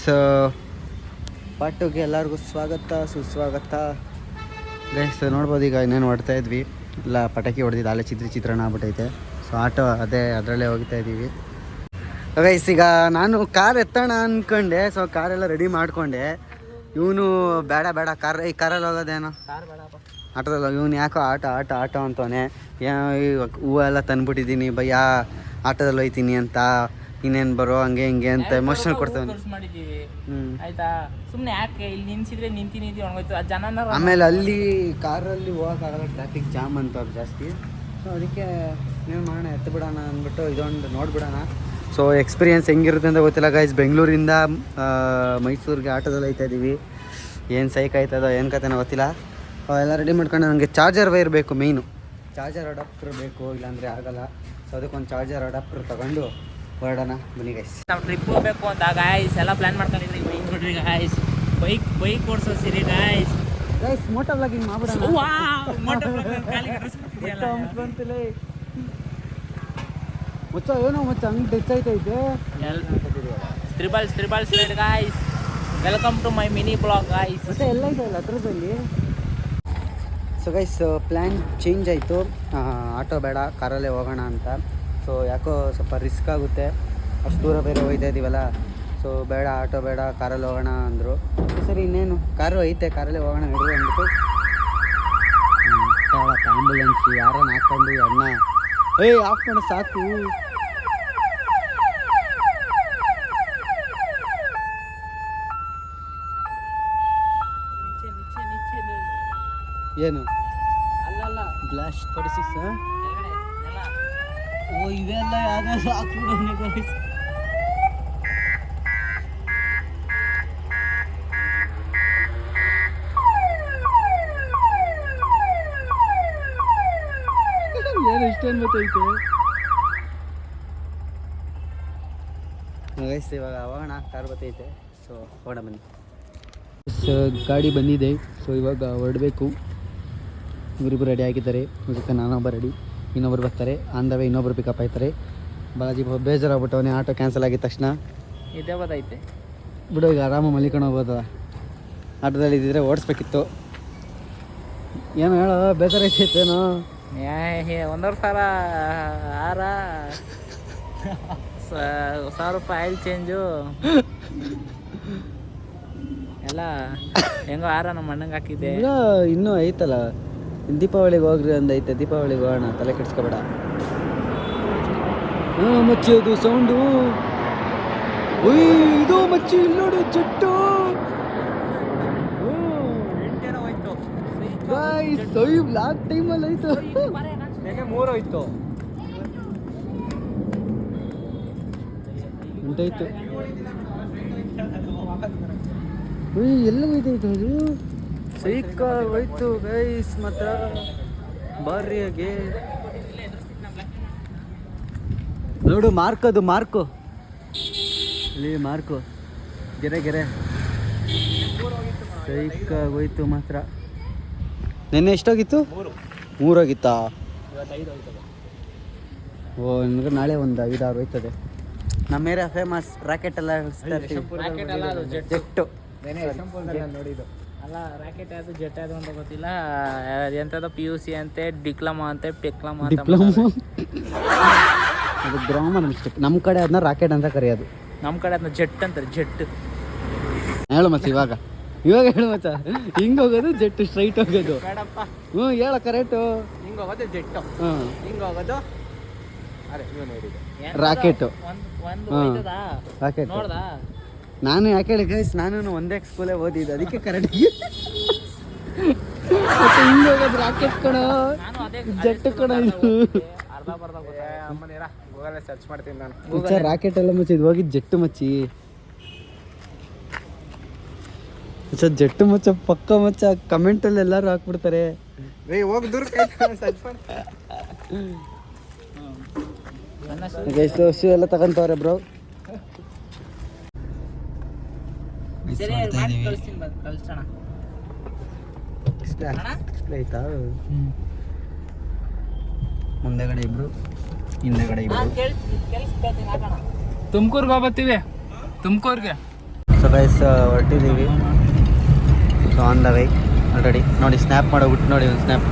So ಪಾಟುಗೆ ಎಲ್ಲರಿಗೂ ಸ್ವಾಗತ ಸುಸ್ವಾಗತ ಗೈಸ್. ನೋಡ್ಬೋದು ಈಗ ಇನ್ನೇನು ಹೊಡ್ತಾ ಇದ್ವಿ, ಎಲ್ಲ ಪಟಾಕಿ ಹೊಡೆದಿದ್ದು ಅಲ್ಲೇ ಚಿತ್ರಾನ್ನ ಆಗ್ಬಿಟ್ಟೈತೆ. ಸೊ ಆಟೋ ಅದರಲ್ಲೇ ಹೋಗ್ತಾ ಇದ್ದೀವಿ ಗೈಸ್. ಈಗ ನಾನು ಕಾರ್ ಎತ್ತೋಣ ಅಂದ್ಕೊಂಡೆ, ಸೊ ಕಾರೆಲ್ಲ ರೆಡಿ ಮಾಡಿಕೊಂಡೆ. ಇವನು ಬೇಡ ಈ ಕಾರಲ್ಲಿ ಹೋಗೋದೇನೋ ಆಟೋದಲ್ಲಿ ಇವನು ಯಾಕೋ ಆಟೋ ಅಂತವನೆ. ಹೂವೆಲ್ಲ ತಂದ್ಬಿಟ್ಟಿದ್ದೀನಿ ಭಯ್ಯ, ಆಟೋದಲ್ಲಿ ಹೋಯ್ತೀನಿ ಅಂತ, ಇನ್ನೇನು ಬರೋ ಹಂಗೆ ಹಿಂಗೆ ಅಂತ ಎಮೋಷನಲ್ ಕೊಡ್ತಾನೆ. ಆಮೇಲೆ ಅಲ್ಲಿ ಕಾರಲ್ಲಿ ಹೋಗೋಕ್ಕಾಗಲ್ಲ, ಟ್ರಾಫಿಕ್ ಜಾಮ್ ಅಂತವ್ರು ಜಾಸ್ತಿ. ಸೊ ಅದಕ್ಕೆ ಏನು ಮಾಡೋಣ, ಎತ್ತು ಬಿಡೋಣ ಅಂದ್ಬಿಟ್ಟು ಇದೊಂದು ನೋಡ್ಬಿಡೋಣ. ಸೊ ಎಕ್ಸ್ಪೀರಿಯೆನ್ಸ್ ಹೆಂಗಿರುತ್ತೆ ಅಂತ ಗೊತ್ತಿಲ್ಲ ಗೈಸ್. ಬೆಂಗಳೂರಿಂದ ಮೈಸೂರಿಗೆ ಆಟೋದಲ್ಲಿ ಹೋಗ್ತಾ ಇದ್ದೀವಿ. ಏನು ಸೈಕ್ ಆಯ್ತದೋ ಏನು ಕತೆನೋ ಗೊತ್ತಿಲ್ಲ. ಎಲ್ಲ ರೆಡಿ ಮಾಡ್ಕೊಂಡು ನನಗೆ ಚಾರ್ಜರ್ ವೈರ್ ಬೇಕು, ಮೇಯ್ನು ಚಾರ್ಜರ್ ಅಡಾಪ್ಟರ್ ಬೇಕು, ಇಲ್ಲಾಂದರೆ ಆಗಲ್ಲ. ಸೊ ಅದಕ್ಕೊಂದು ಚಾರ್ಜರ್ ಅಡಾಪ್ಟರ್ ತಗೊಂಡು ಹೊರಡೋಣ ಬನ್ನಿ ಗೈಸ್. ನಾವು ಟ್ರಿಪ್ ಹೋಗಬೇಕು ಅಂತ ಗಾಯ್ಸ್ ಎಲ್ಲ ಪ್ಲ್ಯಾನ್ ಮಾಡ್ಕೊಂಡಿದ್ರಿ. ಬೈಕ್ ನೋಡ್ರಿ ಗಾಯ್ಸ್, ಬೈಕ್ ಓಡಿಸೋ ಸಿರಿ ಗಾಯ್ಸ್. ಮೋಟೋ ವ್ಲಾಗಿಂಗ್ ಮಾಡ್ಬಿಡೋಣ. ಮುಚ್ಚ ಏನೋ ಮುಚ್ಚ ಹಂಗೆ ಟಚ್ ಆಯ್ತೈತೆ. Triples ride guys. Welcome to my mini blog guys. ಮತ್ತೆ ಎಲ್ಲ ಇದೆ ಅಲ್ಲ ಹತ್ರದಲ್ಲಿ. ಸೊ ಗೈಸ್ ಪ್ಲ್ಯಾನ್ ಚೇಂಜ್ ಆಯಿತು. ಆಟೋ ಬೇಡ, ಕಾರಲ್ಲೇ ಹೋಗೋಣ ಅಂತ. ಸೊ ಯಾಕೋ ಸ್ವಲ್ಪ ರಿಸ್ಕ್ ಆಗುತ್ತೆ, ಅಷ್ಟು ದೂರ ಬೇರೆ ಹೋಗ್ತಾ ಇದ್ದೀವಲ್ಲ. ಸೊ ಬೇಡ, ಆಟೋ ಬೇಡ, ಕಾರಲ್ಲಿ ಹೋಗೋಣ ಅಂದರು. ಸರಿ ಇನ್ನೇನು, ಕಾರು ಐತೆ, ಕಾರಲ್ಲೇ ಹೋಗೋಣ ನಡ್ರಿ ಅಂದ್ಬಿಟ್ಟು ಆಂಬುಲೆನ್ಸ್ ಯಾರನ್ನ ಹಾಕ್ಕೊಂಡು ಅಣ್ಣ ಆಫ್ ಮಾಡು ಸಾಕು. ಏನು ಅಲ್ಲ ಬ್ಲಾಸ್ಟ್ 46 ಓ ಇವೆಲ್ಲ ಯಾವ್ದು ಹಾಕ್ಬಿಡು. ಏನು ಇಷ್ಟೊಂದು ಗೊತ್ತೈತೆ ಗೈಸ್. ಇವಾಗ ಹೋಗೋಣ, ಕಾರ್ ಬರ್ತೈತೆ. ಸೊ ಹೋಗೋಣ ಬನ್ನಿ. ಗಾಡಿ ಬಂದಿದೆ. ಸೊ ಇವಾಗ ಹೊರಡಬೇಕು. ಇವರಿಬ್ಬರು ರೆಡಿ ಆಗಿದ್ದಾರೆ, ಜೊತೆ ನಾನೊಬ್ಬ ರೆಡಿ, ಇನ್ನೊಬ್ರು ಬರ್ತಾರೆ. ಆನ್ ದ ವೇ ಇನ್ನೊಬ್ರು ಪಿಕಪ್ ಆಯ್ತಾರೆ. ಬಾಜಿ ಬೇಜಾರಾಗ್ಬಿಟ್ಟವನೇ, ಆಟೋ ಕ್ಯಾನ್ಸಲ್ ಆಗಿದ ತಕ್ಷಣ. ಇದೇ ಗೊತ್ತೈತೆ ಬಿಡು, ಈಗ ಆರಾಮ ಮಲಿಕೊಂಡು ಹೋಗ್ಬೋದಲ್ಲ. ಆಟೋದಲ್ಲಿ ಇದ್ದಿದ್ರೆ ಓಡಿಸ್ಬೇಕಿತ್ತು. ಏನು ಹೇಳೋ, ಬೇಜಾರೈತೇನೋ. 1,000 ಆರ 1,000 ರೂಪಾಯಿ ಆಯಿಲ್ ಚೇಂಜು ಎಲ್ಲ ಹೆಂಗೋ ಆರ ನಮ್ಮ ಅಣ್ಣಂಗೆ ಹಾಕಿದ್ದೆ. ಇನ್ನೂ ಐತಲ್ಲ, ದೀಪಾವಳಿಗೆ ಹೋಗ್ರಿ ಅಂದೈತೆ. ದೀಪಾವಳಿಗೆ ಹೋಗೋಣ, ತಲೆ ಕೆಡಿಸ್ಕೊಬೇಡ. ಮಚ್ಚಿ ಅದು ಸೌಂಡು. ಇದು ಮಚ್ಚಿ ಇಲ್ಲಿ ನೋಡಿ, ಜಟ್ಟು ಲಾಸ್ಟ್ ಟೈಮಲ್ಲಿ ಆಯ್ತು. 3 ಹೋಯ್ತು ಉಂಟಾಯ್ತು. ಎಲ್ಲ ಹೋಯ್ತಾಯ್ತು ಅದು, ಸೈಕ ಹೋಯ್ತು ಗೈಸ್. ಮಾತ್ರ ಬಾರಿಯಾಗೆ ನೋಡು, ಮಾರ್ಕು ಇಲ್ಲಿ ಮಾರ್ಕು ಗೆರೆ ಸೈಕ ಹೋಯ್ತು ಮಾತ್ರ. ನೆನ್ನೆ ಎಷ್ಟೋಗಿತ್ತು? 3 ಹೋಗಿತ್ತಾ? ಓ ನನಗೆ ನಾಳೆ ಒಂದು 5-6 ಹೋಯ್ತದೆ. ನಮ್ಮ ಏರಿಯಾ ಫೇಮಸ್ ರಾಕೆಟ್ ಎಲ್ಲ ಜೆಟ್ಟು ನೋಡಿದ್ದು ಅಲ್ಲ. ರಾಕೆಟ್ ಅದು ಜೆಟ್ ಅದು ಅಂತ ಗೊತ್ತಿಲ್ಲ. ಎಂಥದ್ದು PUC ಅಂತೆ, ಡಿಪ್ಲೊಮಾ ಅಂತೆ, ಟೆಕ್ಲಮಾ ಅಂತ. ಅದು ಗ್ರಾಮರ್ ಮಿಸ್ಟೇಕ್. ನಮ್ಮ ಕಡೆ ಅದನ್ನ ರಾಕೆಟ್ ಅಂತ ಕರೆಯೋದು, ನಮ್ಮ ಕಡೆ ಅದನ್ನ ಜೆಟ್ ಅಂತಾರೆ. ಜೆಟ್ ಹೇಳು ಮಚ್ಚ. ಇವಾಗ ಹೇಳು ಮಚ್ಚ. ಹಿಂಗೆ ಹೋಗೋದು ಜೆಟ್ಟು, ಸ್ಟ್ರೈಟ್ ಹೋಗೋದು. ಬೇಡಪ್ಪ. ಹೇಳ ಕರೆಕ್ಟು. ಹಿಂಗೆ ಹೋಗೋದು ಜೆಟ್ಟು, ಹಿಂಗೆ ಹೋಗೋದು ರಾಕೆಟು. ರಾಕೆಟ್ ನೋಡ್ದಾ? ನಾನು ಯಾಕೆ ಹೇಳಿ ಗೈಸ್, ನಾನು ಒಂದೇ ಸ್ಕೂಲೇ ಓದಿದ್ದು, ಅದಕ್ಕೆ ಕರೆಕ್ಟ್. ಹಿಂಗೆ ಹೋಗೋದು ರಾಕೆಟ್ ಕಣೋ, ಜೆಟ್ಟು ಕಣೋ. ಇದು ಸರ್ಚ್ ಮಾಡ್ತೀನಿ ನಾನು. ರಾಕೆಟ್ ಎಲ್ಲ ಮಚ್ಚಿ, ಇದು ಹೋಗಿದ್ದು ಜೆಟ್ಟು ಮಚ್ಚಿ. ಜೆಟ್ಟು ಮಚ್ಚ ಪಕ್ಕ ಮಚ್ಚ. ಕಮೆಂಟಲ್ಲಿ ಎಲ್ಲರೂ ಹಾಕ್ಬಿಡ್ತಾರೆ. ಹೋಗಿ ದೂರ ಶೂ ಎಲ್ಲ ತಗೊಂತವ್ರೆ ಬ್ರೋ. ಆಯ್ತಾ? ಮುಂದೆಗಡೆ ಇಬ್ರು, ಹಿಂದೆಗಡೆ ಇಬ್ರು. ತುಮಕೂರ್ಗೆ ಹೋಗ್ಬತ್ತೀವಿ. ತುಮಕೂರ್ಗೆ ಸೊ ಗೈಸ್ ಹೊರಟಿದ್ದೀವಿ. So on the way already ನೋಡಿ ಸ್ನ್ಯಾಪ್ ಮಾಡೋಗ್ಬಿಟ್ಟು ನೋಡಿ ಒಂದು ಸ್ನ್ಯಾಪ್.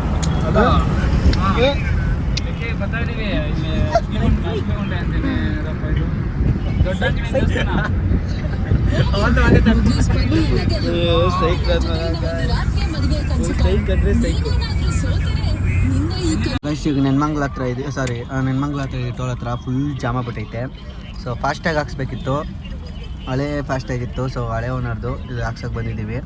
ಗೈಸ್ ಈಗ ನೆನ್ಮಂಗ್ಲ ಹತ್ರ ಇದೆ, ಸಾರಿ ನೆನ್ಮಂಗ್ಲ ಹತ್ರ ಇದೆ, ಟೋಲ್ ಹತ್ರ ಫುಲ್ ಜಾಮ ಬಿಟ್ಟೈತೆ. ಸೊ ಫಾಸ್ಟ್ಯಾಗಿ ಹಾಕ್ಸ್ಬೇಕಿತ್ತು, ಹಳೆ ಫಾಸ್ಟಾಗಿತ್ತು. ಸೊ ಹಳೆ ಓನರ್ದು ಇದು ಹಾಕ್ಸೋಕೆ ಬಂದಿದ್ದೀವಿ.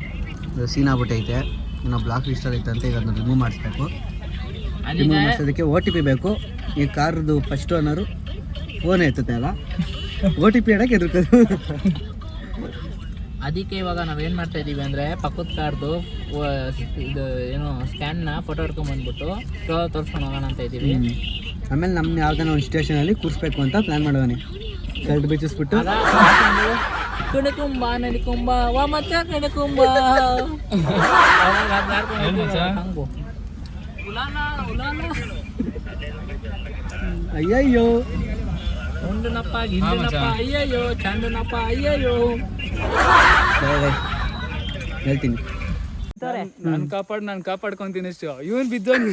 ಇದು ಸೀನ್ ಆಗ್ಬಿಟ್ಟೈತೆ, ಇನ್ನು ಬ್ಲಾಕ್ ಲಿಸ್ಟಲ್ಲಿ ಐತೆ ಅಂತ ಈಗ ಅದನ್ನು ರಿಮೂವ್ ಮಾಡಿಸ್ಬೇಕು. ರಿಮೂವ್ ಮಾಡಿಸೋದಕ್ಕೆ OTP ಬೇಕು. ಈ ಕಾರ್ದು ಫಸ್ಟ್ ಓನರು ಫೋನ್ ಎತ್ತುತ್ತೆ ಅಲ್ಲ, OTP ಹೇಳಕ್ಕೆ ಎದುರ್ಕೋದು. ಅದಕ್ಕೆ ಇವಾಗ ನಾವೇನು ಮಾಡ್ತಾ ಇದ್ದೀವಿ ಅಂದರೆ ಪಕ್ಕದ ಕಾರ್ದು ಇದು ಏನು ಸ್ಕ್ಯಾನ್ನ ಫೋಟೋ ಹೊಡ್ಕೊಂಬಂದ್ಬಿಟ್ಟು ತೋರಿಸ್ಕೊಂಡು ಹೋಗೋಣ ಅಂತ ಇದ್ದೀವಿ. ಆಮೇಲೆ ನಮ್ಮ ಯಾವ್ದಾನ ಒಂದು ಸ್ಟೇಷನಲ್ಲಿ ಕೂರಿಸ್ಬೇಕು ಅಂತ ಪ್ಲ್ಯಾನ್ ಮಾಡೋಣ. ಶರ್ಟ್ ಬಿಚ್ಚಿಸ್ಬಿಟ್ಟು ಕಣಕುಂಬ ನಡಿಕುಂಬ ವಾ ಮಚ್ಚ ಕಣಕುಂಬ ಅಯ್ಯಯ್ಯೋ ಒಂದನಪ್ಪ ಗಿಂದನಪ್ಪ ಅಯ್ಯಯ್ಯೋ ಚಂದನಪ್ಪ ಅಯ್ಯಯ್ಯೋ ಹೇಳ್ತೀನಿ. ನಾನು ಕಾಪಾಡ್ಕೊಂತೀನಿ ಅಷ್ಟು. ಇವನ್ ಬಿದ್ದೋನ್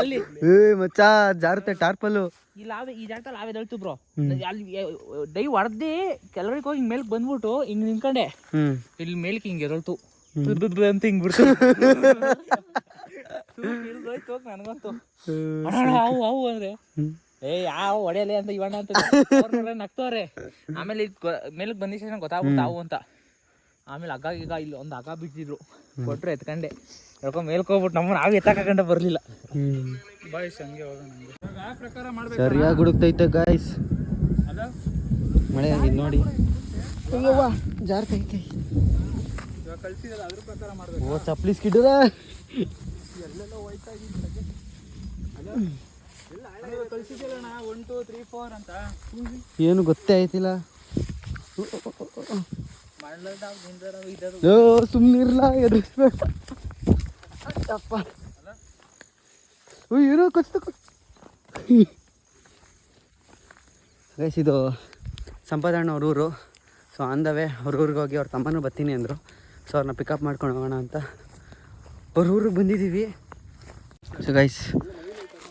ಅಲ್ಲಿ ಏ ಮಚ್ಚ ಜಾರುತ್ತೆ ಟಾರ್ಪಲ್ಲು. ಇಲ್ಲ ಈ ಜಾಗದಲ್ಲಿ ಆವೇದ ಹೇಳ್ತು ಬ್ರೋ. ಅಲ್ಲಿ ಡೈ ಹೊಡೆದಿ ಕೆಲವರಿಗೆ ಹೋಗಿ ಮೇಲ್ಕ್ ಬಂದ್ಬಿಟ್ಟು ಹಿಂಗ್ ನಿಂತ್ಕೊಂಡೆ, ಇಲ್ಲಿ ಮೇಲ್ಕ್ ಹಿಂಗೆ ಎರಳ್ತು ಅಂತ ಹಿಂಗ್ ಬಿಡ್ತು. ನನಗಂತೂ ಅವು ಅಂದ್ರೆ ಯಾವ ಹೊಡೆಯಲಿ ಅಂತ ಇವಣ್ಣ ಅಂತ ನಗ್ತವ್ರೆ. ಆಮೇಲೆ ಮೇಲಕ್ಕೆ ಬಂದಿದ್ದ ಗೊತ್ತಾಗ್ಬಿಟ್ಟು ಅವು ಅಂತ. ಆಮೇಲೆ ಹಗ್ಗ ಈಗ ಇಲ್ಲಿ ಒಂದು ಹಗ್ಗ ಬಿಟ್ಟಿದ್ರು, ಕೊಟ್ರು ಎತ್ಕೊಂಡೆ ಹೇಳ್ಕೊಂಡು ಮೇಲ್ಕೋಗ್ಬಿಟ್ಟು ನಮ್ಮನ್ನ ನಾವು ಎತ್ತಕೊಂಡೆ ಬರಲಿಲ್ಲ. ಬಾಯ್ಸ್ ಹಂಗೆ ಹೋಗೋಣ. ಆ ಪ್ರಕಾರ ಮಾಡ್ಬೇಕು. ಸರಿಯಾಗಿ ಹುಡುಕ್ತೈತೆ ಗಾಯ್ಸ್, ಮಳೆ ಆಗಿದೆ ನೋಡಿ. ಜಾರ್ತೈತೆ. ಇವಾಗ ಕಳ್ಸಿದಲ್ಲ ಅದ್ರ ಪ್ರಕಾರ ಮಾಡ್ಬೇಕು. ಓ ಚಪ್ಪಲಿ ಸ್ಕಿಡ್ರ ಎಲ್ಲೆಲ್ಲ ಹೋಯ್ತಾ ಇದ್ದೀನಿ. ಕಳ್ಸಿದ್ಯಲ್ಲಣ್ಣ 1 2 3 4 ಅಂತ. ಏನು ಗೊತ್ತೇ ಆಯ್ತಿಲ್ಲ. ಸುಮ್ಮನಿರ್ಲ ಎದುರಿಸ್ಬೇಕ. ಅಪ್ಪ ಏನೋ ಕಚ್ತು. ಗೈಸ್ ಇದು ಸಂಪದಣ್ಣ ಅವ್ರ ಊರು. ಸೊ ಆನ್ ದ ವೇ ಅವ್ರ ಊರಿಗೆ ಹೋಗಿ ಅವ್ರ ತಮ್ಮನೂ ಬರ್ತೀನಿ ಅಂದರು. ಸೊ ಅವ್ರನ್ನ ಪಿಕಪ್ ಮಾಡ್ಕೊಂಡು ಹೋಗೋಣ ಅಂತ ಅವ್ರ ಊರಿಗೆ ಬಂದಿದ್ದೀವಿ. ಸೊ ಗೈಸ್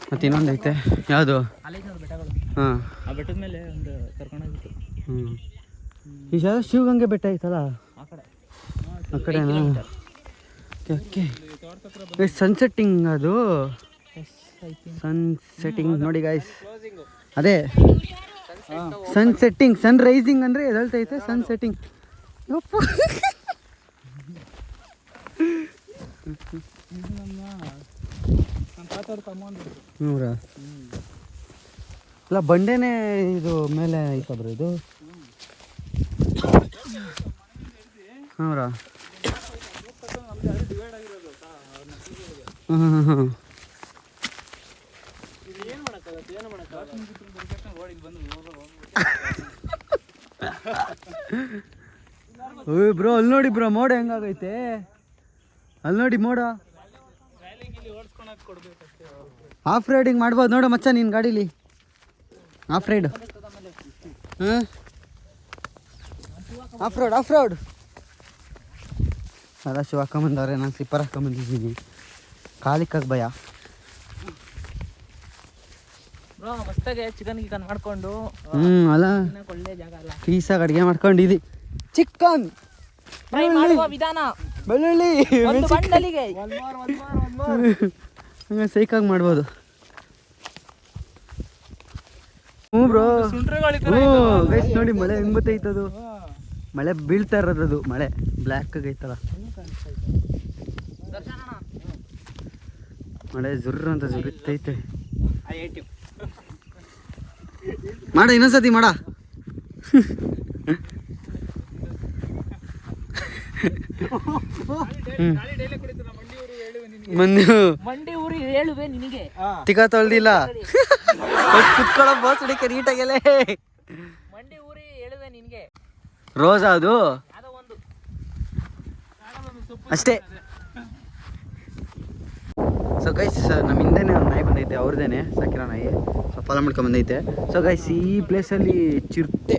ಮತ್ತು ಇನ್ನೊಂದು ಐತೆ, ಯಾವುದು? ಹಾಂ, ಆ ಬೆಟ್ಟದ ಮೇಲೆ ಒಂದು ಕರ್ಕೊಂಡೋಗಿತ್ತು. ಈಗ ಶಿವಗಂಗೆ ಬೆಟ್ಟ ಐತಲ್ಲ ಆ ಕಡೆ ಆ ಕಡೆನಾ? ಓಕೆ. ಸನ್ಸೆಟ್ಟಿಂಗ್ ಅದು, ಸನ್ಸೆಟ್ಟಿಂಗ್ ನೋಡಿ ಗಾಯ್ಸ್. ಅದೇ ಸನ್ಸೆಟ್ಟಿಂಗ್, ಸನ್ ರೈಸಿಂಗ್ ಅಂದರೆ ಎದಳ್ತೈತೆ, ಸನ್ಸೆಟ್ಟಿಂಗ್. ನೂರಾ ಇಲ್ಲ ಬಂಡೆನೇ ಇದು ಮೇಲೆ ಐತಬ್ರು ಇದು. ಹೌರಾ? ಹಾಂ ಹಾಂ ಹಾಂ. ಓಯ್ ಬ್ರೋ ಅಲ್ಲಿ ನೋಡಿ ಬ್ರೋ, ಮೋಡ ಹೆಂಗಾಗೈತೆ ಅಲ್ಲಿ ನೋಡಿ ಮೋಡ. ಆಫ್ ರೈಡಿಂಗ್ ಮಾಡ್ಬೋದು ನೋಡು ಮಚ್ಚ ನೀನು ಗಾಡೀಲಿ. ಆಫ್ ರೈಡ್, ಹಾಂ ಆಫ್ ರೋಡ್, ಆಫ್ ರೋಡ್. ಅಲ್ಲ ಶೂ ಹಾಕೊಂಬಂದವ್ರೆ, ನಾನು ಸ್ಲಿಪ್ಪರ್ ಹಾಕೊಂಬಂದಿದ್ದೀನಿ. ಕಾಲಿಕ್ಕಾಗ ಭಯ. ಮಸ್ತಾಗೆ ಚಿಕನ್ ಗಿಕನ್ ಮಾಡ್ಕೊಂಡು ಅಲ್ಲ ಒಳ್ಳೆ ಜಾಗ ಅಲ್ಲ, ಪೀಸಾಗಿ ಅಡುಗೆ ಮಾಡ್ಕೊಂಡಿದ್ದಿ. ಚಿಕನ್ ಫ್ರೈ ಮಾಡುವ ವಿಧಾನ, ಬೆಳ್ಳುಳ್ಳಿ ಒಂದು ಬಂಡಲಿಗೆ ಹಂಗೆ ಸೈಕಾಗಿ ಮಾಡ್ಬೋದು. ಹ್ಞೂ ಬ್ರೋ. ಹ್ಞೂ ಗೈಸ್ ನೋಡಿ ಮಳೆ ಹೆಂಗೆ ಬತ್ತೈತದು, ಮಳೆ ಬೀಳ್ತಾ ಇರೋದು, ಮಳೆ ಬ್ಲ್ಯಾಕ್ ಆಗೈತಲ್ಲ, ಮಳೆ ಜುರ್ರ ಅಂತ ಜುರಿತೈತೆ. ಮಾಡ ಇನ್ನೊಂದ್ಸತಿ ಮಾಡ. ಮಂಡಿ ಊರಿ ಹೇಳುವೆ ನಿನಗೆ, ತಿಕ್ಕ ತೊಳ್ದಿಲ್ಲ ಕುತ್ಕೊಳ್ಳೋ ಬಾಸ್ ಹುಡುಕಿ ನೀಟಾಗೆಲೆ. ಮಂಡಿ ಊರಿ ಹೇಳುವೆ ನಿನಗೆ. ರೋಸಾ ಅದು ಅಷ್ಟೇ. ಸೊ ಗೈಸ್ ನಮ್ಮ ಹಿಂದೆನೇ ಒಂದು ನಾಯಿ ಬಂದೈತೆ, ಅವ್ರದ್ದೇನೆ ಸಾಕಿರೋ ನಾಯಿ. ಸೊ ಫಾಲೋ ಮಾಡ್ಕೊಂಡು ಬಂದೈತೆ. ಸೊ ಗೈಸ್ ಈ ಪ್ಲೇಸಲ್ಲಿ ಚಿರತೆ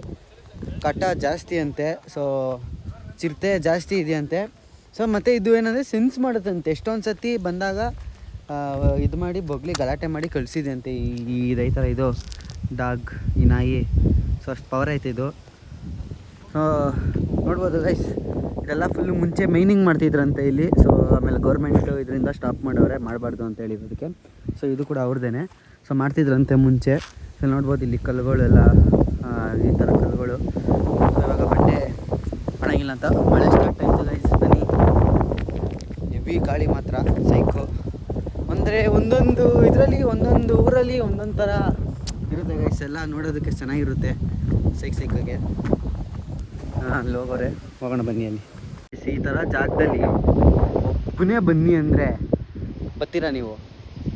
ಕಾಟ ಜಾಸ್ತಿ ಅಂತೆ. ಸೊ ಚಿರತೆ ಜಾಸ್ತಿ ಇದೆಯಂತೆ. ಸೊ ಮತ್ತು ಇದು ಏನಂದರೆ ಸೆನ್ಸ್ ಮಾಡುತ್ತಂತೆ. ಎಷ್ಟೊಂದು ಸತಿ ಬಂದಾಗ ಇದು ಮಾಡಿ ಬೊಗ್ಲಿ ಗಲಾಟೆ ಮಾಡಿ ಕಳಿಸಿದೆ ಈ ಇದೈತರ ಇದು ಡಾಗ್, ಈ ನಾಯಿ. ಸೊ ಅಷ್ಟು ಪವರ್ ಐತೆ ಇದು. ಸೊ ನೋಡ್ಬೋದು ಗೈಸ್, ಇದೆಲ್ಲ ಫುಲ್ಲು ಮುಂಚೆ ಮೈನಿಂಗ್ ಮಾಡ್ತಿದ್ರಂತೆ ಇಲ್ಲಿ. ಸೊ ಆಮೇಲೆ ಗೌರ್ಮೆಂಟು ಇದರಿಂದ ಸ್ಟಾಪ್ ಮಾಡವ್ರೆ, ಮಾಡಬಾರ್ದು ಅಂತ ಹೇಳಿರೋದಕ್ಕೆ. ಸೊ ಇದು ಕೂಡ ಅವ್ರದ್ದೇ. ಸೊ ಮಾಡ್ತಿದ್ರಂತೆ ಮುಂಚೆ. ಸೊ ನೋಡ್ಬೋದು ಇಲ್ಲಿ ಕಲ್ಲುಗಳೆಲ್ಲ, ಈ ಥರ ಕಲ್ಲುಗಳು. ಸೊ ಇವಾಗ ಬಂಡೆ ಮಾಡಂಗಿಲ್ಲ ಅಂತ ಮಳೆ ಸ್ಟಾರ್ಟ್ ಆಯಿತು ಗೈಸ್. ಬನ್ನಿ, ಹೆವಿ ಗಾಳಿ ಮಾತ್ರ ಸೈಕು. ಅಂದರೆ ಒಂದೊಂದು ಇದರಲ್ಲಿ ಒಂದೊಂದು ಊರಲ್ಲಿ ಒಂದೊಂದು ಥರ ಇರುತ್ತೆ ಗೈಸ್. ಎಲ್ಲ ನೋಡೋದಕ್ಕೆ ಚೆನ್ನಾಗಿರುತ್ತೆ ಸೈಕಾಗೆ. ಅಲ್ಲಿ ಹೋಗೋರೆ, ಹೋಗೋಣ ಬನ್ನಿ. ಅಲ್ಲಿ ಈ ಥರ ಜಾಗದಲ್ಲಿ ಒಬ್ಬನೇ ಬನ್ನಿ ಅಂದರೆ ಬರ್ತೀರಾ ನೀವು?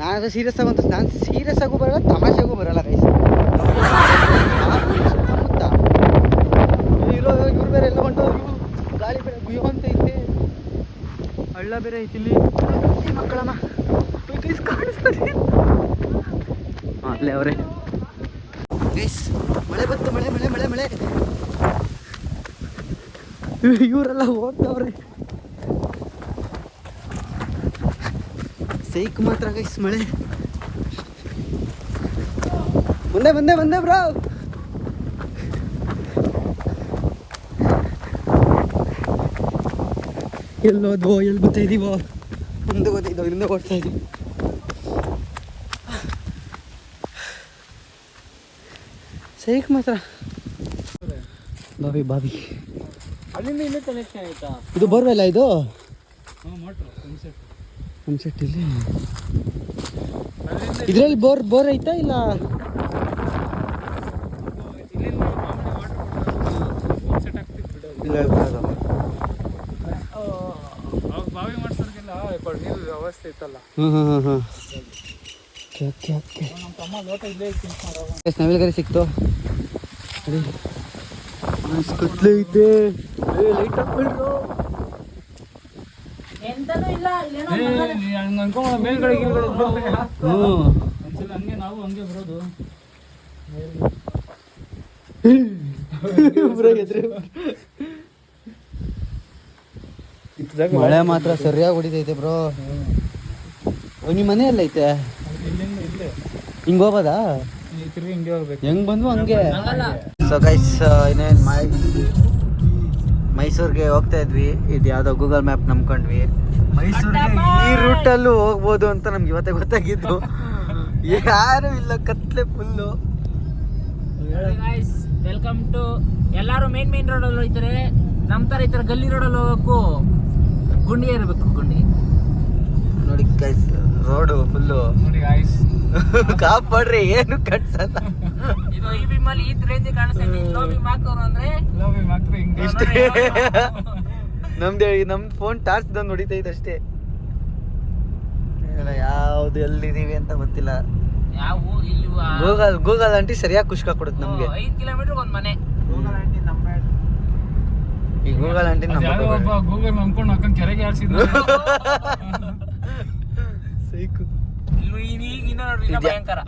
ನಾನು ಸೀರಿಯಸ್ ಆಗಂತ, ನಾನು ಸೀರಿಯಸ್ ಆಗು ಬರಲ್ಲ, ತಮಾಷೆಗೂ ಬರಲ್ಲ ಗೈಸ್. ಸುತ್ತಮುತ್ತ ಇರೋ ಇವ್ರು ಬೇರೆ ಎಲ್ಲ ಹೊಂಟೋರು, ಗಾಳಿ ಬೇರೆ ಗುಯ್ಯೋ ಅಂತ ಐತೆ, ಹಳ್ಳ ಬೇರೆ ಐತಿ ಇಲ್ಲಿ. ಮಕ್ಕಳಮ್ಮ ಗೈಸ್ ಕಾಣಿಸ್ತಾರೆ. ಅಲ್ಲೇ ಅವರೇ ಗೈಸ್. ಮಳೆ ಬಂತು, ಮಳೆ ಮಳೆ ಮಳೆ ಮಳೆ. ಇವರೆಲ್ಲ ಹೋಗ್ತಾವ್ರೆ. ಸೈಕ್ ಮಾತ್ರ ಗೈಸ್ ಮಳೆ. ಬಂದೆ ಬಂದೆ ಬಂದೆ ಬ್ರೋ. ಎಲ್ಲೋದ್ವೋ, ಎಲ್ಲಿ ಬರ್ತಾ ಇದೀವೋ? ಮುಂದೆ ಗೊತ್ತಿದ್ದೋ, ಇಲ್ಲಿಂದ ಓಡ್ತಾ ಇದೀವಿ. ಸೈಕ್ ಮಾತ್ರ. ಬಾವಿ ಬಾವಿ ಅಲ್ಲಿಂದ ಇಲ್ಲೇ ಕನೆಕ್ಷನ್ ಆಯ್ತಾ? ಇದು ಬೋರ್ವೆಲ್ಲ ಇದು? ಪಂಪ್ಸೆಟ್ ಇಲ್ಲಿ ಇದರಲ್ಲಿ ಬೋರ್ ಐತಾ ಇಲ್ಲ? ಬಾವಿ ಮಾಡ್ಸೋರ್ಗೆಲ್ಲ ನೀರು ವ್ಯವಸ್ಥೆ ಇತ್ತಲ್ಲ. ನಮ್ಮ ತಮ್ಮ ಲೋಟ ಇಲ್ಲೇ ನವಿಲುಗರಿ ಸಿಕ್ತು. ಕತ್ಲೆ ಐತೆ, ಲೈಟ್ ಹಾಕ್ಬಿಡ್ರು. ಮೇಲ್ಗಡೆ ಹ್ಞೂ ಹಂಗೆ ನಾವು ಹಂಗೆ ಬರೋದು. ಮಳೆ ಮಾತ್ರ ಸರಿಯಾಗಿ ಹೊಡಿತೈತೆ ಬ್ರೋ. ನಿಮ್ಮ ಮನೆ ಎಲ್ಲ ಐತೆ? ಹಿಂಗೆ ಹೋಗೋದಾ? ತಿರ್ಗಿ ಹಿಂಗೆ ಹೋಗ್ಬೇಕು. ಹೆಂಗ್ ಬಂದ್ವು ಹಂಗೆ. ಸೊ ಗೈಸ್, ಇನ್ನೇನು ಮೈಸೂರಿಗೆ ಹೋಗ್ತಾ ಇದ್ವಿ. ಇದು ಯಾವುದೋ ಗೂಗಲ್ ಮ್ಯಾಪ್ ನಂಬ್ಕೊಂಡ್ವಿ. ಮೈಸೂರಿಗೆ ಈ ರೂಟಲ್ಲೂ ಹೋಗ್ಬೋದು ಅಂತ ನಮ್ಗೆ ಇವತ್ತೇ ಗೊತ್ತಾಗಿದ್ದು. ಯಾರು ಇಲ್ಲ, ಕತ್ಲೆ ಫುಲ್ಲು. Welcome to. ಎಲ್ಲರೂ ಮೇನ್ ರೋಡಲ್ಲಿ ಹೋಗ್ತಾರೆ. ನಮ್ಮ ಥರ ಈ ಥರ ಗಲ್ಲಿ ರೋಡಲ್ಲಿ ಹೋಗೋಕ್ಕೂ ಗುಂಡಿ ಇರಬೇಕು. ಗುಂಡಿ ನೋಡಿ ಗೈಸ್, ರೋಡು ಫುಲ್ಲು ನೋಡಿ ಗಾಯ್ಸ್. ಕಾಪಾಡ್ರಿ, ಏನು ಕಟ್ಸಲ್ಲ. ಇದು ಈ ಬಿಮ್ಮಲ್ಲಿ ಈ ರೇಂಜ್ ಕಾಣಿಸ್ತೈತಿ. ಲೋ ಬಿಮ್ ಹಾಕೋರು ಅಂದ್ರೆ ಮಾತ್ರ ಹಿಂಗೆ ಇಷ್ಟೇ. ನಮ್ ಫೋನ್ ಟಾರ್ಚ್ ತಂದು ಹೊಡಿತೈತೆ ಅಷ್ಟೇ. ಯಾವ್ದು ಎಲ್ಲಿದೀವಿ ಅಂತ ಗೊತ್ತಿಲ್ಲ. ಯಾವ ಇಲ್ಲಿ ಗೂಗಲ್ ಆಂಟಿ ಸರಿಯಾಗಿ ಖುಷ್ಕ ಕೊಡುತ್ತೆ ನಮ್ಗೆ. 5 ಕಿಲೋಮೀಟರ್ ಒಂದು ಮನೆ. ಈ ಗೂಗಲ್ ಆಂಟಿ ಒಬ್ಬ ಗೂಗಲ್ ನಂಬ್ಕೊಂಡು ಹಾಕೊಂಡು ಕೆರೆಗೆ ಹಾರಿಸಿದ್ರು. ಸೈಕು. ಇನ್ನ ಭಯಂಕರ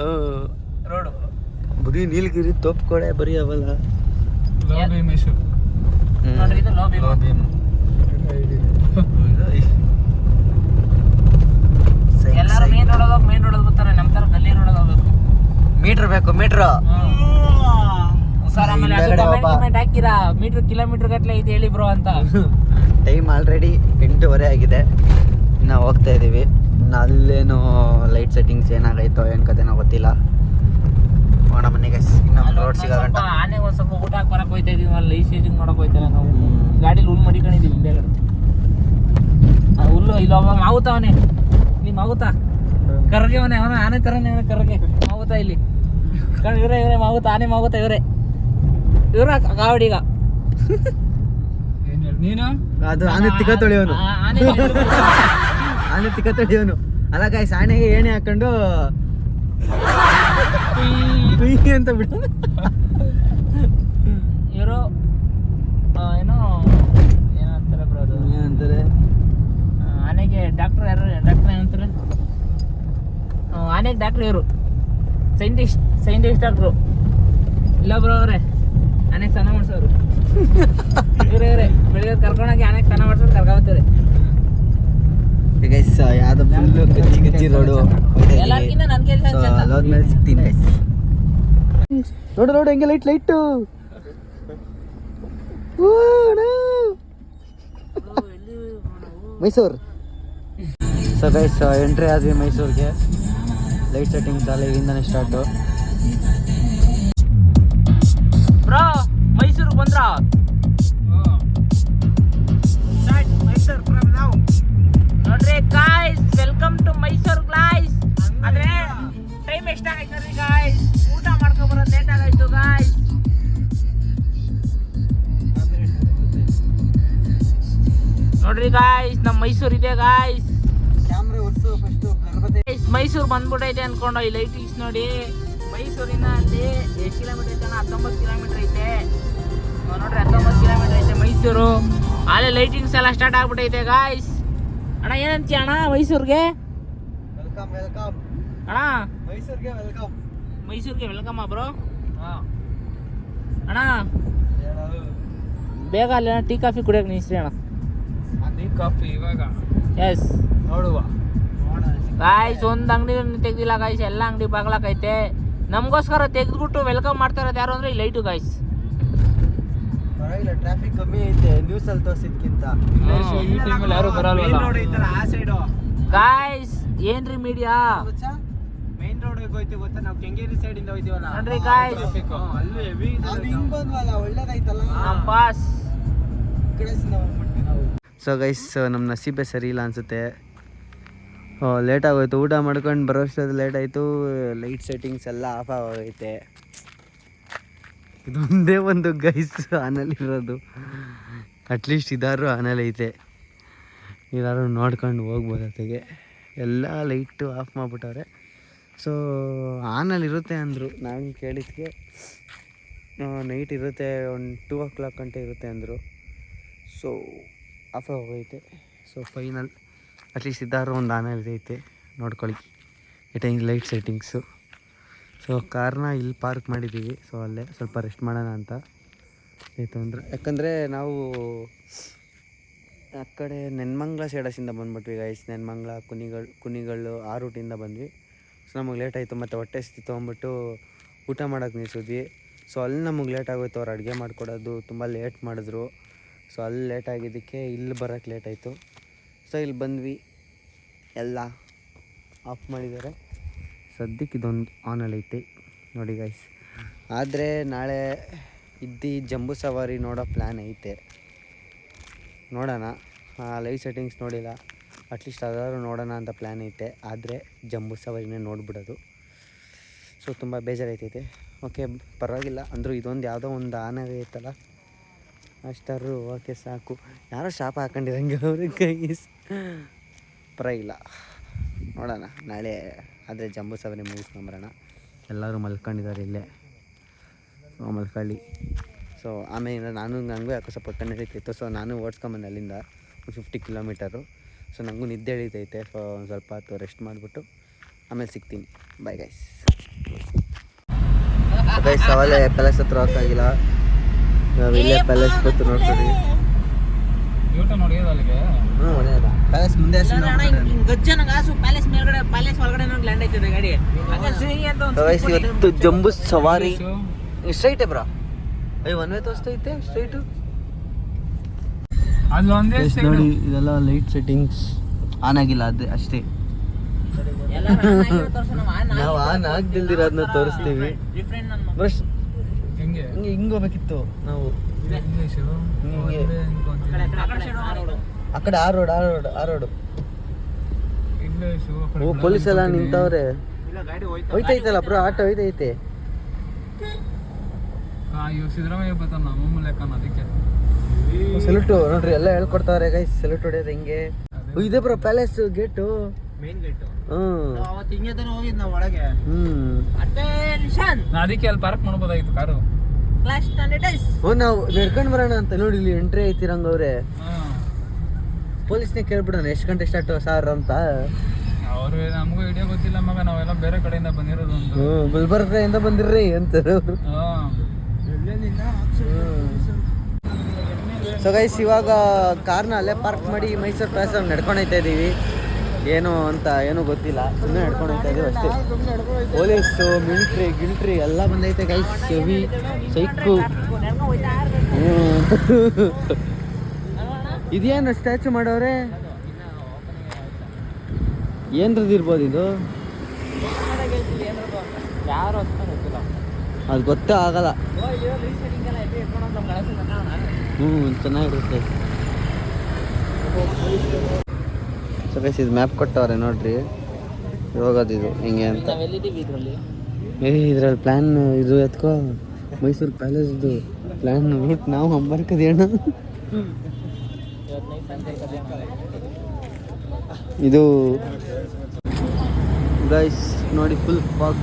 ರೋಡು. ಬರೀ ನೀಲಗಿರಿ ತೋಪ್ಕೊಡೆ ಬರೀ ಅವಲ್ಲ. ಮೈಸೂರು ನೋಡ್ರಿ, ಇದು ಲೋ ಬಿಮ್. ಎಲ್ಲರೂ ಮೇನ್ ರೋಡ್ ಬರ್ತಾರೆ. ನಮ್ಮ ತರ ಗಲ್ಲಿ ರೋಡ್ ಹೋಗ್ಬೇಕು. ಮೀಟರ್ ಬೇಕು, ಮೀಟರ್. ಸರ್ ಆಮೇಲೆ ಕಮೆಂಟ್ ಹಾಕಿರಾ ಕಿಲೋಮೀಟರ್ ಗಟ್ಟಲೆ ಐತೆ ಹೇಳಿ ಬ್ರೋ ಅಂತ. ಟೈಮ್ ಆಲ್ರೆಡಿ 8:30 ಆಗಿದೆ. ಇನ್ನು ಹೋಗ್ತಾ ಇದ್ದೀವಿ. ಇನ್ನು ಅಲ್ಲೇನು ಲೈಟ್ ಸೆಟ್ಟಿಂಗ್ಸ್ ಏನಾಗೈತೋ ಏನು ಕತೆನೋ ಗೊತ್ತಿಲ್ಲ. ಹೋಗೋಣ ಬನ್ನಿ ಗೈಸ್. ಇನ್ನು ರೋಡ್ ಸಿಗಂಟ ಆನೆಗೆ ಒಂದು ಸ್ವಲ್ಪ ಊಟ ಹಾಕಿ ಬರಕ್ಕೆ ಹೋಗ್ತಾ ಇದೀವಿ. ಅಲ್ಲಿ ಲೈಸೇಜಿಂಗ್ ನೋಡಕ್ಕೆ ಹೋಗ್ತಾರೆ ನಾವು. ಗಾಡೀಲಿ ಹುಲ್ಲು ಮಡಿಕೊಂಡಿದ್ದೀವಿ ಹಿಂದೆಗಡೆ. ಹುಲ್ಲು ಇಲ್ಲಿ ಒಬ್ಬ ಮಾವುತವನೇ. ಇಲ್ಲಿ ಮಾವುತ ಕರ್ಗೆ ಅವನ ಆನೆ ಥರನೇ ಕರ್ಗೆ ಮಾವುತ. ಇಲ್ಲಿ ಇವರೇ ಮಾವುತ, ಆನೆ ಮಾವುತ ಇವರೇ. ಇವ್ರ ಕಾವಡಿಗ ನೀನು ಅದು ಆನೆ ತಿಕ್ಕ ತೊಳೆಯೋನು. ಆನೆ ತಿಕ್ಕ ತೊಳೆಯೋನು ಅಲ್ಲ ಗಾಯ್ಸ್. ಆನೆಗೆ ಏಣೆ ಹಾಕೊಂಡು ಅಂತ ಬಿಡು. ಇವರು ಏನೋ ಏನಂತಾರೆ ಬ್ರೋ, ಅದು ಏನಂತಾರೆ ಆನೆಗೆ ಡಾಕ್ಟರ್ ಏನಂತಾರೆ? ಆನೆಗೆ ಡಾಕ್ಟ್ರ್ ಇವರು ಸೈಂಟಿಸ್ಟ್ ಡಾಕ್ಟ್ರು. ಇಲ್ಲ ಬ್ರೋ ಅವರೇ, ಆನೆಗೆ ಸ್ನಾನ ಮಾಡಿಸೋರು. ಇವ್ರೆ ಬೆಳಿಗ್ಗೆ ಕರ್ಕೊಂಡೋಗಿ ಆನೆಗೆ ಸ್ನಾನ ಮಾಡ್ಸ್ಬಿಟ್ಟು ಕರ್ಕೊಂಬರ್ತಾರೆ. ಗೈಸ್ ಯಾವ್ದು ಫುಲ್ಲು ಕಚ್ಚಿ ಕಚ್ಚಿ ರೋಡು ಎಲ್ಲರಿಗಿಂತ ನನ್ನ ಕೆಲಸ ಅದಾದ್ಮೇಲೆ ಸಿಗ್ತೀನಿ ಗೈಸ್. ನೋಡು ನೋಡು ಹೆಂಗೆ light Mysuru. So guys entry ಆದ್ವಿ ಮೈಸೂರಿಗೆ. ಲೈಟ್ ಸೆಟ್ಟಿಂಗ್ಸ್ ಎಲ್ಲ ಇಲ್ಲಿಂದಾನೆ ಸ್ಟಾರ್ಟು. ಬ್ರೋ ಮೈಸೂರಿಗೆ ಬಂದ್ರ ನೋಡ್ರಿ guys, welcome to Mysuru guys. ಆದ್ರೆ ಟೈಮ್ ಎಷ್ಟಾಗೈತೆ ನೋಡ್ರಿ ಗಾಯ್ಸ್, ಊಟ ಮಾಡ್ಕೊ ಬರೋದು ಲೇಟ್ ಆಗಾಯ್ತು ಗಾಯ್ಸ್. ನೋಡ್ರಿ ಗಾಯ್ಸ್, ನಮ್ಮ ಮೈಸೂರು ಇದೆ ಗಾಯ್ಸ್. ಮೈಸೂರು ಬಂದ್ಬಿಟ್ಟೈತೆ ಅನ್ಕೊಂಡು ಈ ಲೈಟಿಂಗ್ಸ್ ನೋಡಿ. ಮೈಸೂರಿನ ಅಲ್ಲಿ ಎಷ್ಟು ಕಿಲೋಮೀಟರ್ ಐತೆ? 19 ಕಿಲೋಮೀಟರ್ ಐತೆ ನೋಡ್ರಿ, 19 ಕಿಲೋಮೀಟರ್ ಐತೆ ಮೈಸೂರು. ಅಲ್ಲೇ ಲೈಟಿಂಗ್ಸ್ ಎಲ್ಲ ಸ್ಟಾರ್ಟ್ ಆಗ್ಬಿಟ್ಟೈತೆ ಗಾಯ್ಸ್. ಅಣ್ಣ ಏನಂತೀಯ ಅಣ್ಣ ಮೈಸೂರಿಗೆ? ವೆಲ್ಕಮ್ ವೆಲ್ಕಮ್ ಅಣ್ಣ ಮೈಸೂರಿಗೆ ವೆಲ್ಕಮ್. ಮೈಸೂರಿಗೆ ವೆಲ್ಕಮ್ ಬ್ರೋ. ಅಣ್ಣ ಬೇಗ ಅಲ್ಲಿ ಟೀ ಕಾಫಿ ಕುಡಿಯೋಕೆ ನಿಲ್ಸ್ರಿ ಅಣ್ಣ. ಟೀ ಕಾಫಿ ಇವಾಗ ಎಸ್ ನೋಡುವ. ಗಾಯ್ಸ್ ಒಂದು ಅಂಗಡಿ ತೆಗ್ದಿಲ್ಲ ಗಾಯ್ಸ್, ಎಲ್ಲ ಅಂಗಡಿ ಬಾಗ್ಲಾಕೈತೆ. ನಮಗೋಸ್ಕರ ತೆಗೆದ್ಬಿಟ್ಟು ವೆಲ್ಕಮ್ ಮಾಡ್ತಾ ಇರೋದು ಯಾರು ಅಂದ್ರೆ ಈ ಲೈಟು ಗಾಯ್ಸ್. ಪರವಾಗಿಲ್ಲ, ಟ್ರಾಫಿಕ್ ಕಮ್ಮಿ ಐತೆ ನ್ಯೂಸ್ ಅಲ್ಲಿ ತೋರಿಸಿದ್ಕಿಂತ. ಈ ಟೈಮಲ್ಲಿ ಯಾರು ಬರಲ್ಲ. ಗಾಯ್ಸ್ ಏನ್ರಿ ಮೀಡಿಯಾ ಮೇನ್ ರೋಡ್ ಹೋಯ್ತು ಗೊತ್ತಾ, ನಾವು ಕೆಂಗೇರಿ ಸೈಡ್ ಇಂದ ಹೋಯ್ತೀವಲ್ಲ ನೋಡ್ರಿ ಗಾಯ್ಸ್, ಅಲ್ಲಿ ಹೆವಿ ಹಿಂಗ್ ಬಂದ್ವಲ್ಲ, ಒಳ್ಳೇದಾಯ್ತಲ್ಲ. ನಮ್ಮ ಪಾಸ್. ಸೊ ಗೈಸ್ ನಮ್ಮ ನಸೀಬೆ ಸರಿ ಇಲ್ಲ ಅನ್ಸುತ್ತೆ. ಲೇಟ್ ಆಗೋಯ್ತು, ಊಟ ಮಾಡ್ಕೊಂಡು ಬರೋ ಅಷ್ಟೊತ್ತು ಲೇಟ್ ಆಯಿತು. ಲೈಟ್ ಸೆಟ್ಟಿಂಗ್ಸ್ ಎಲ್ಲ ಆಫ್ ಆಗೋಗೈತೆ. ಇದೊಂದೇ ಒಂದು ಗೈಸ್ ಆನಲ್ಲಿರೋದು. ಅಟ್ಲೀಸ್ಟ್ ಇದಾರು ಆನಲ್ಲಿ ಐತೆ, ಇದಾರು ನೋಡ್ಕೊಂಡು ಹೋಗ್ಬೋದು ಅತ್ತಿಗೆ. ಎಲ್ಲ ಲೈಟು ಆಫ್ ಮಾಡಿಬಿಟ್ಟವ್ರೆ. ಸೊ ಆನಲ್ಲಿರುತ್ತೆ ಅಂದರು, ನಾನು ಕೇಳಿದ್ದಕ್ಕೆ ನೈಟ್ ಇರುತ್ತೆ, ಒಂದು 2 o'clock ಗಂಟೆ ಇರುತ್ತೆ ಅಂದರು. ಸೊ ಆಫ್ ಆಗೋಗೈತೆ. ಸೊ ಫೈನಲ್ ಅಟ್ಲೀಸ್ಟ್ ಇದ್ದಾರು ಒಂದು ಆನಲ್ಲಿ ಐತೆ, ನೋಡ್ಕೊಳ್ಳಿ ಲೈಟ್ ಸೆಟ್ಟಿಂಗ್ಸು. ಸೊ ಕಾರ್ನ ಇಲ್ಲಿ ಪಾರ್ಕ್ ಮಾಡಿದ್ದೀವಿ. ಸೊ ಅಲ್ಲೇ ಸ್ವಲ್ಪ ರೆಸ್ಟ್ ಮಾಡೋಣ ಅಂತ ಆಯಿತು ಅಂದರೆ, ಯಾಕಂದರೆ ನಾವು ಆ ಕಡೆ ನೆನ್ಮಂಗ್ಲ ಸೈಡಸಿಂದ ಬಂದ್ಬಿಟ್ವಿ ಗೈಸ್. ನೆನ್ಮಂಗ್ಲ ಕುನಿಗಳು ಆ ರೂಟಿಂದ ಬಂದ್ವಿ. ಸೊ ನಮಗೆ ಲೇಟ್ ಆಯಿತು, ಮತ್ತು ಹೊಟ್ಟೆ ಹಸ್ತಿ ತೊಗೊಂಬಿಟ್ಟು ಊಟ ಮಾಡೋಕೆ ನಿಲ್ಸಿದ್ವಿ. ಸೊ ಅಲ್ಲಿ ನಮಗೆ ಲೇಟ್ ಆಗೋಯ್ತು, ಅವ್ರು ಅಡುಗೆ ಮಾಡಿಕೊಡೋದು ತುಂಬ ಲೇಟ್ ಮಾಡಿದ್ರು. ಸೊ ಅಲ್ಲಿ ಲೇಟ್ ಆಗಿದ್ದಕ್ಕೆ ಇಲ್ಲಿ ಬರೋಕ್ಕೆ ಲೇಟ್ ಆಯಿತು. ಸೊ ಇಲ್ಲಿ ಬಂದ್ವಿ, ಎಲ್ಲ ಆಫ್ ಮಾಡಿದ್ದಾರೆ. ಸದ್ಯಕ್ಕೆ ಇದೊಂದು ಆನಲ್ಲಿ ಐತೆ ನೋಡಿ ಗೈಸ್. ಆದರೆ ನಾಳೆ ಜಂಬೂ ಸವಾರಿ ನೋಡೋ ಪ್ಲ್ಯಾನ್ ಐತೆ, ನೋಡೋಣ. ಲೈವ್ ಸೆಟ್ಟಿಂಗ್ಸ್ ನೋಡಿಲ್ಲ, ಅಟ್ಲೀಸ್ಟ್ ಅದಾದ್ರು ನೋಡೋಣ ಅಂತ ಪ್ಲ್ಯಾನ್ ಐತೆ. ಆದರೆ ಜಂಬೂ ಸವಾರಿನೇ ನೋಡ್ಬಿಡೋದು. ಸೊ ತುಂಬ ಬೇಜಾರೈತೈತೆ. ಓಕೆ ಪರವಾಗಿಲ್ಲ ಅಂದರೂ ಇದೊಂದು ಯಾವುದೋ ಒಂದು ಆನೆಗೆ ಐತಲ್ಲ, ಅಷ್ಟಾರು ಓಕೆ ಸಾಕು. ಯಾರೋ ಶಾಪ ಹಾಕೊಂಡಿರಂಗೆ ಅವ್ರಿಗೆ ಗೈಸ್. ಪರವಾಗಿಲ್ಲ, ನೋಡೋಣ ನಾಳೆ ಆದರೆ ಜಂಬೂ ಸವಾರಿ ಮುಗಿಸ್ಕೊಂಬರೋಣ. ಎಲ್ಲರೂ ಮಲ್ಕೊಂಡಿದ್ದಾರೆ ಇಲ್ಲೇ, ಮಲ್ಕೊಳ್ಳಿ. ಸೊ ಆಮೇಲೆ ನನಗೂ ಯಾಕೋ ಸ್ವಲ್ಪ ಹೊಟ್ಟೆ ನಡೀತಿತ್ತು. ಸೊ ನಾನು ಓಡಿಸ್ಕೊಂಬಂದೆ ಅಲ್ಲಿಂದ 50 ಕಿಲೋಮೀಟರು. ಸೊ ನನಗೂ ನಿದ್ದೆ ಎಳೀತೈತೆ. ಸೊ ಒಂದು ಸ್ವಲ್ಪ ಹೊತ್ತು ರೆಸ್ಟ್ ಮಾಡಿಬಿಟ್ಟು ಆಮೇಲೆ ಸಿಗ್ತೀನಿ. Bye guys. ಗೈಸ್ ಅವಲೇ ಪ್ಯಾಲೇಸ್ ಹತ್ರ ಹೋಗೋಕ್ಕಾಗಿಲ್ಲ, ನಾವು ಇಲ್ಲೇ ಪ್ಯಾಲೇಸ್ ಗೊತ್ತು ನೋಡ್ತೀವಿ. ಪ್ಯಾಲೇಸ್ ಮುಂದೆ ಪ್ಯಾಲೇಸ್ ಮೇಲ್ಗಡೆ ಪ್ಯಾಲೇಸ್ ಒಳಗಡೆ ಲ್ಯಾಂಡ್ ಆಯ್ತದೆ ಗಾಡಿ. ಇವತ್ತು ಜಂಬೂ ಸವಾರಿ ಸ್ಟ್ರೈಟೇ ಬ್ರಾ. ಒನ್ ವೇ ತೋರಿಸ್ತೈತೆ ಸ್ಟ್ರೈಟು. ನೋಡಿ ಇದೆಲ್ಲ ಲೈಟ್ ಸೆಟ್ಟಿಂಗ್ಸ್ ಆನ್ ಆಗಿಲ್ಲ, ಅದೇ ಅಷ್ಟೇ. ನಾವು ಆನ್ ಆಗ್ದಿಲ್ದಿರೋದನ್ನ ತೋರಿಸ್ತೀವಿ. ಬ್ರಷ್ ಹಿಂಗೆ ಹೋಗ್ಬೇಕಿತ್ತು ನಾವು. ಆ ಕಡೆ ಆ ರೋಡು ಪೊಲೀಸ್ ಎಲ್ಲ ನಿಂತವ್ರೆ. ಹೋಯ್ತೈತಲ್ಲ ಬ್ರೋ, ಆಟೋ ಹೋಯ್ತೈತೆ. ಸಿದ್ದರಾಮಯ್ಯ ಬರ್ತಾನ ಅದಕ್ಕೆ ಸೆಲ್ಯೂಟು ನೋಡ್ರಿ, ಎಲ್ಲ ಹೇಳ್ಕೊಡ್ತಾವ್ರೆ ಗೈಸ್. ಸೆಲ್ಯೂಟ್ ಹೊಡೆಯೋದು ಹೆಂಗೆ ಇದೆ bro. Palace gate, main gate. ಅವತ್ತು ಹಿಂಗೆ ತಾನೆ ಹೋಗಿದ್ ನಾವು ಒಳಗೆ. ಅದಕ್ಕೆ ಅಲ್ಲಿ ಪಾರ್ಕ್ ಮಾಡ್ಬೋದಾಗಿತ್ತು ಕಾರು. ನಾವು ನಡ್ಕೊಂಡು ಬರೋಣ ಅಂತ ನೋಡಿ, ಇಲ್ಲಿ ಎಂಟ್ರಿ ಐತಿರಂಗವ್ರೆ. ಪೊಲೀಸ್ನೇ ಕೇಳ್ಬಿಡೋಣ ಎಷ್ಟು ಗಂಟೆ ಸ್ಟಾರ್ಟ್ 1000 ಅಂತ. ಅವ್ರು ನಮಗೂ ಐಡಿಯಾ ಗೊತ್ತಿಲ್ಲ ಮಗ, ನಾವೆಲ್ಲ ಬೇರೆ ಕಡೆಯಿಂದ ಬಂದಿರೋದು. ಗುಲ್ಬರ್ಗ ಕಡೆಯಿಂದ ಬಂದಿರ್ರಿ ಅಂತಾರೆ ಅವರು. ಸೊ ಗೈಸ್ ಇವಾಗ ಕಾರ್ನ ಅಲ್ಲೇ ಪಾರ್ಕ್ ಮಾಡಿ ಮೈಸೂರು ಪ್ಯಾಲೇಸ್ ನಡ್ಕೊಂಡು ಹೋಗ್ತಾ ಇದ್ದೀವಿ. ಏನು ಅಂತ ಏನೂ ಗೊತ್ತಿಲ್ಲ, ಸುಮ್ಮನೆ ನಡ್ಕೊಂಡು ಹೋಗ್ತಾ ಇದ್ದೀವಿ ಅಷ್ಟೇ. ಪೊಲೀಸು ಮಿಲಿಟ್ರಿ ಎಲ್ಲ ಬಂದೈತೆ ಗೈಸ್. Heavy psycho. ಇದೇನು ಸ್ಟ್ಯಾಚು ಮಾಡವ್ರೆ, ಏನ್ರದ್ದು ಇರ್ಬೋದು ಇದು? ಯಾರು ಅಂತ ಗೊತ್ತಿಲ್ಲ, ಅದು ಗೊತ್ತೇ ಆಗಲ್ಲ. ಚೆನ್ನಾಗಿರುತ್ತೆ. ಸೊ ಗೈಸ್ ಇದು ಮ್ಯಾಪ್ ಕೊಟ್ಟವ್ರೆ ನೋಡ್ರಿ, ಹೋಗೋದಿದು ಹಿಂಗೆ ಅಂತ. ನಾವೆಲ್ಲಿದ್ದೀವಿ ಇದರಲ್ಲಿ? ಇದ್ರಲ್ಲಿ ಪ್ಲ್ಯಾನ್ ಇದು ಎತ್ಕೋ, ಮೈಸೂರು ಪ್ಯಾಲೇಸ್ದು ಪ್ಲ್ಯಾನ್ ರೂಟ್ ನಾವು ಹಂಬರ್ಕದೇಣ. ಇದು ಗೈಸ್ ನೋಡಿ full fog,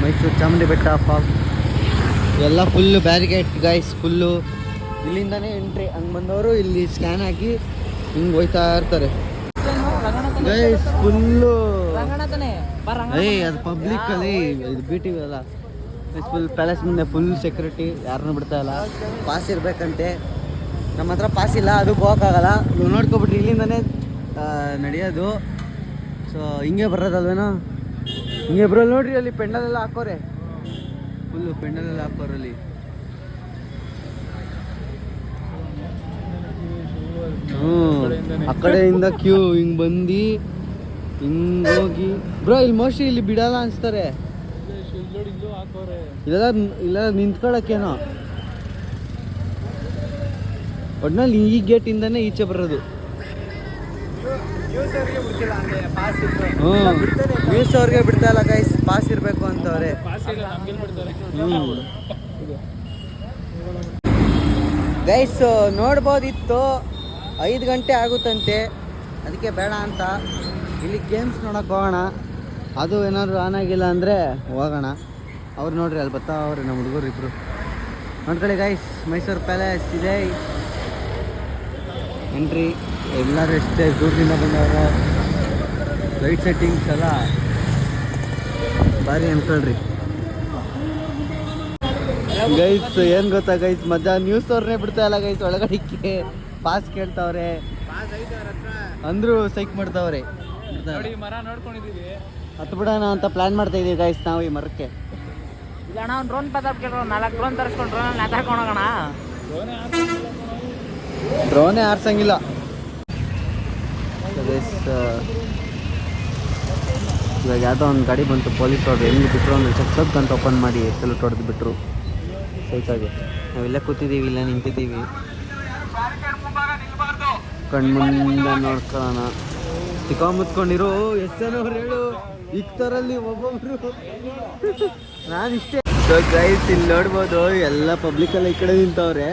Mysuru Chamundi Betta fog ಎಲ್ಲ ಫುಲ್ಲು ಬ್ಯಾರಿಗೇಟ್ ಗೈಸ್. ಫುಲ್ಲು ಇಲ್ಲಿಂದನೇ ಎಂಟ್ರಿ. ಹಂಗೆ ಬಂದವರು ಇಲ್ಲಿ ಸ್ಕ್ಯಾನ್ ಹಾಕಿ ಹಿಂಗೆ ಹೋಯ್ತಾ ಇರ್ತಾರೆ ಗೈಸ್. ಫುಲ್ಲು ಅದು ಪಬ್ಲಿಕ್ ಅಲ್ಲಿ ಇದು BTV ಅಲ್ಲ, ಫುಲ್ ಪ್ಯಾಲೇಸ್ ಮುಂದೆ ಫುಲ್ ಸೆಕ್ಯೂರಿಟಿ, ಯಾರನ್ನೂ ಬಿಡ್ತಾ ಇಲ್ಲ. ಪಾಸ್ ಇರಬೇಕಂತೆ, ನಮ್ಮ ಹತ್ರ ಪಾಸ್ ಇಲ್ಲ, ಅದು ಹೋಗೋಕ್ಕಾಗಲ್ಲ. ನೀವು ನೋಡ್ಕೊಬಿಟ್ರಿ ಇಲ್ಲಿಂದನೇ ನಡೆಯೋದು. ಸೊ ಹಿಂಗೆ ಬರೋದಲ್ವೇನೋ, ಹಿಂಗೆ ಬರೋಲ್ಲ ನೋಡ್ರಿ. ಅಲ್ಲಿ ಪೆಂಡಲೆಲ್ಲ ಹಾಕೋರೆ, ಫುಲ್ಲು ಪೆಂಡಲೆಲ್ಲ ಹಾಕೋರಲ್ಲಿ. ಆ ಕಡೆಯಿಂದ ಕ್ಯೂ ಹಿಂಗೆ ಬಂದು ಹಿಂಗೆ ಹೋಗಿ ಬ್ರೋ ಇಲ್ಲಿ ಮೋಸ್ಟ್ಲಿ ಇಲ್ಲಿ ಬಿಡಲ್ಲ ಅನ್ಸ್ತಾರೆ. ಇಲ್ಲ ನಿಂತ್ಕೊಳಕ್ಕೇನೋ, ಒಟ್ನಲ್ಲಿ ಈ ಗೇಟಿಂದಾನೇ ಈಚೆ ಬರೋದು. ನ್ಯೂಸ್ ಅವ್ರಿಗೆ ಬಿಡ್ತಾ ಇಲ್ಲ ಗೈಸ್, ಪಾಸ್ ಇರಬೇಕು ಅಂತವ್ರೆ. ಗೈಸ್ ನೋಡ್ಬೋದಿತ್ತು, 5 ಗಂಟೆ ಆಗುತ್ತಂತೆ, ಅದಕ್ಕೆ ಬೇಡ ಅಂತ ಇಲ್ಲಿ ಗೇಮ್ಸ್ ನೋಡೋಕೆ ಹೋಗೋಣ. ಅದು ಏನಾದ್ರು ಆನ್ ಆಗಿಲ್ಲ ಅಂದರೆ ಹೋಗೋಣ. ಅವ್ರು ನೋಡ್ರಿ ಅಲ್ಲಿ ಬರ್ತಾವ್ರೆ ನಮ್ಮ ಹುಡುಗರು ಇಬ್ಬರು. ನೋಡ್ಕೊಳ್ಳಿ ಗೈಸ್, ಮೈಸೂರು ಪ್ಯಾಲೇಸ್ ಇದೆ ಎಂಟ್ರಿ. ಎಲ್ಲರೂ ಎಷ್ಟೇ ದೂರದಿಂದ ಬಂದವರು, ಲೈಟ್ ಸೆಟ್ಟಿಂಗ್ಸ್ ಎಲ್ಲ ಭಾರಿ ಅನ್ಕೊಳ್ರಿ ಗೈಸ್. ಏನು ಗೊತ್ತಾ ಗೈಸ್, ಮಜಾ ನ್ಯೂಸ್ ಅವ್ರನ್ನೇ ಬಿಡ್ತಾ ಇಲ್ಲ ಗೈಸ್ ಒಳಗಡೆಗೆ. ಪಾಸ್ ಕೇಳ್ತಾವ್ರೆ ಅಂದ್ರು ಸೈಕ್ ಮಾಡ್ತಾವ್ರೆ. ಮರ ನೋಡ್ಕೊಂಡಿದೀವಿ, ಹತ್ತು ಬಿಡೋಣ ಅಂತ ಪ್ಲಾನ್ ಮಾಡ್ತಾ ಇದೀವಿ ಗೈಸ್ ನಾವು ಈ ಮರಕ್ಕೆ. ಇಲ್ಲ ಅಣ್ಣ, ಒಂದು ಡ್ರೋನ್ ಪದಾರ್ಥ 4 ಡ್ರೋನ್ ತರಿಸ್ಕೊಂಡು ಡ್ರೋನ್ ನೇತಾಡ್ಕೊಂಡು ಹೋಗೋಣ. ಡ್ರೋನೇ ಆರ್ಸಂಗಿಲ್ಲ ಗೈಸ್. ಇವಾಗ ಯಾವುದೋ ಒಂದು ಗಾಡಿ ಬಂತು, ಪೊಲೀಸ್ ಅವ್ರು ಹೆಂಗೆ ಬಿಟ್ಟರು ಅಂದರೆ ಚಕ್ ಅಂತ ಓಪನ್ ಮಾಡಿ ಸೆಲ್ಯೂಟ್ ಹೊಡೆದು ಬಿಟ್ಟರು ಸೈಕಾಗಿ. ನಾವಿಲ್ಲೇ ಕೂತಿದ್ದೀವಿ, ಇಲ್ಲ ನಿಂತಿದ್ದೀವಿ, ಕಣ್ಮುಂದೆ ನೋಡ್ಕೊಳ್ಳೋಣ. ಮುತ್ಕೊಂಡಿರೋ ಎಷ್ಟು ಜನ ಅವ್ರು ಹೇಳು, ಇಕ್ತರಲ್ಲಿ ಒಬ್ಬೊಬ್ರು. ನಾನು ಇಷ್ಟೇ ಗೈಸ್. ಇಲ್ಲಿ ನೋಡ್ಬೋದು ಎಲ್ಲ ಪಬ್ಲಿಕ್ಕೆಲ್ಲ ಈ ಕಡೆ ನಿಂತವ್ರೆ,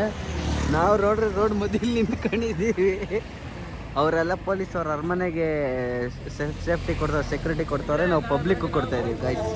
ನಾವು ರೋಡ್ ಮಧ್ಯದಲ್ಲಿ ನಿಂತ್ಕೊಂಡಿದ್ದೀವಿ. ಅವರೆಲ್ಲ ಪೊಲೀಸ್ ಅವ್ರ ಅರಮನೆಗೆ ಸೇಫ್ಟಿ ಕೊಡ್ತಾರೆ, ಸೆಕ್ಯೂರಿಟಿ ಕೊಡ್ತಾರೆ, ನಾವು ಪಬ್ಲಿಕ್ಕು ಕೊಡ್ತಾ ಇದೀವಿ ಗೈಸ್.